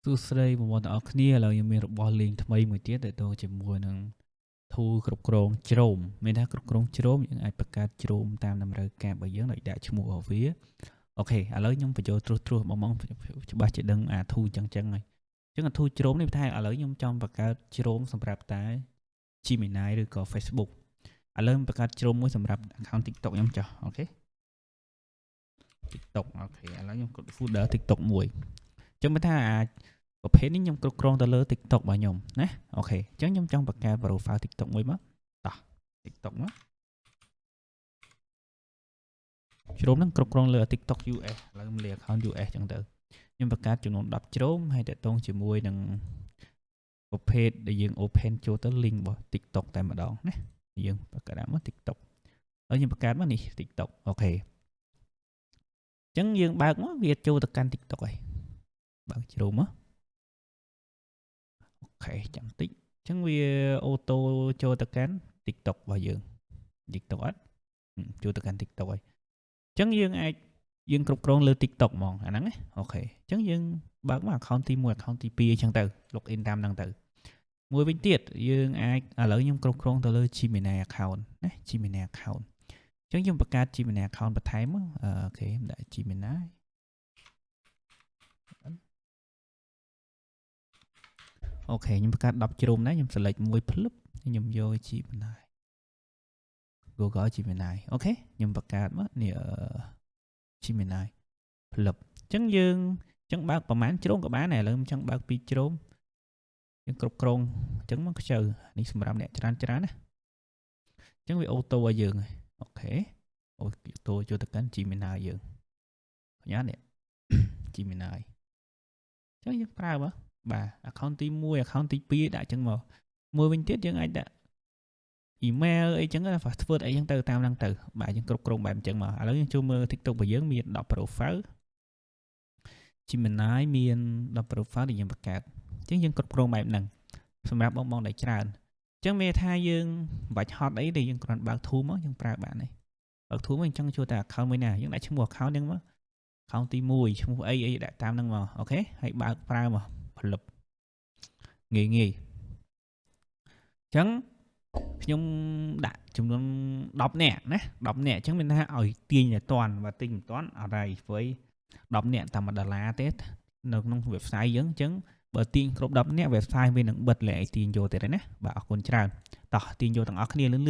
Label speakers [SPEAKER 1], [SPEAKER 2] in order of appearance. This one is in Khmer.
[SPEAKER 1] សួស្តីបងប្អូនទាំងអស់គ្នាឥឡូវខ្ញុំមានរបស់លេងថ្មីមួយទៀតដែលតជាមួយនឹង tool គ្រប់គ្រងជ្រោមមានថាគ្រប់គ្រងជ្រោមយើងអាចបង្កើតជ្រោមតាមតម្រូវការរបស់យើងដោយដាក់ឈ្មោះរបស់វាអូខេឥឡូវខ្ញុំបញ្ចូលត្រួសបងច្បាស់ជាដឹងអា tool ចឹងហើយអញ្ចឹងអា tool ជ្រោមនេះថាឥឡូវខ្ញុំចង់បង្កើតជ្រោមសម្រាប់តែ Gemini ឬក៏ Facebook ឥឡូវខ្ញុំបង្កើតជ្រោមមួយសម្រាប់ account TikTok ខ្ញុំចុះអូខេ TikTok អូខេឥឡូវខ្ញុំកด folder TikTok មួយអញ្ចឹងមិនថាអាចប្រភេទនេះខ្ញុំគ្រប់គ្រងទៅលើ TikTok របស់ខ្ញុំណាអូខេអញ្ចឹងខ្ញុំចង់បង្កើត profile TikTok មួយមកតោះ TikTok មកជ្រុំនឹងគ្រប់គ្រងលើ TikTok US ឥឡូវខ្ញុំលា account US អញ្ចឹងទៅខ្ញុំបង្កើតចំនួន10ជ្រុំហើយតកតងជាមួយនឹងប្រភេទដែលយើង open ចូលទៅ link របស់ TikTok តែម្ដងណាយើងបង្កើតមក TikTok ហើយខ្ញុំបង្កើតមកនេះ TikTok អូខេអញ្ចឹងយើងបើកមកវាចូលទៅកាន់ TikTok ហើយបើកជ្រុំមកអូខេចាំតិចអញ្ចឹងវាអូតូចូលទៅកាន់ TikTok របស់យើង TikTok អត់ចូលទៅកាន់ TikTok ហើយអញ្ចឹងយើងអាចយើងគ្រប់គ្រងលើ TikTok ហ្មងអាហ្នឹងណាអូខេអញ្ចឹងយើងបើកមក account ទី1 account ទី2អញ្ចឹងទៅ log in តាមហ្នឹងទៅមួយវិញទៀតយើងអាចឥឡូវខ្ញុំគ្រប់គ្រងទៅលើ Gemini account ណា Gemini account អញ្ចឹងខ្ញុំបង្កើត Gemini account បន្ថែមមកអូខេខ្ញុំដាក់ Gemini អូខេខ្ញុំបង្កើត10ជ្រុំដែរខ្ញុំ select មួយភ្លឹបខ្ញុំយក Gemini Google Gemini អូខេខ្ញុំបង្កើតមកនេះGemini ភ្លឹបអញ្ចឹងយើងអញ្ចឹងបើកប្រហែលជ្រុំក៏បានដែរឥឡូវខ្ញុំចង់បើក2ជ្រុំយើងគ្រប់គ្រងអញ្ចឹងមកខ្ចៅនេះសម្រាប់អ្នកច្រើនណាអញ្ចឹងវាអូតូឲ្យយើងអូខេអូតូចូលទៅកាន់ Gemini យើងញ៉ាំនេះ Gemini អញ្ចឹងយើងប្រើមកបាទ account ទី1 account ទី2ដាក់អញ្ចឹងមកមួយវិញទៀតយើងអាចដាក់ email អីចឹងណាធ្វើអីចឹងទៅតាមហ្នឹងទៅបាទយើងគ្រប់គ្រងបែបអញ្ចឹងមកឥឡូវយើងចូលមើល TikTok របស់យើងមាន10 profile Gemini មាន10 profile ដែលយើងបង្កើតអញ្ចឹងយើងគ្រប់គ្រងបែបហ្នឹងសម្រាប់បងដែលច្រើនអញ្ចឹងមានថាយើងមិនបាច់ហត់អីទេយើងគ្រាន់បើក tool មកយើងប្រើបានទេបើក tool មកអញ្ចឹងចូលតែ account មួយណាយើងដាក់ឈ្មោះ account ហ្នឹងមក account ទី1ឈ្មោះអីដាក់តាមហ្នឹងមកអូខេហើយបើកប្រើមកផលិតងាយអញ្ចឹងខ្ញុំដាក់ចំនួន10នាក់ណា10នាក់អញ្ចឹងមានថាឲ្យទាញតែតាន់បើទាញមិនតាន់អត់ហើយព្រោះ10នាក់តែ$1ទេនៅក្នុង website យើងអញ្ចឹងបើទាញគ្រប់10នាក់ website វានឹងបិទលេខឲ្យទាញយកទៀតហើយណាបាទអរគុណច្រើនតោះទាញយកទាំងអស់គ្នាលឿន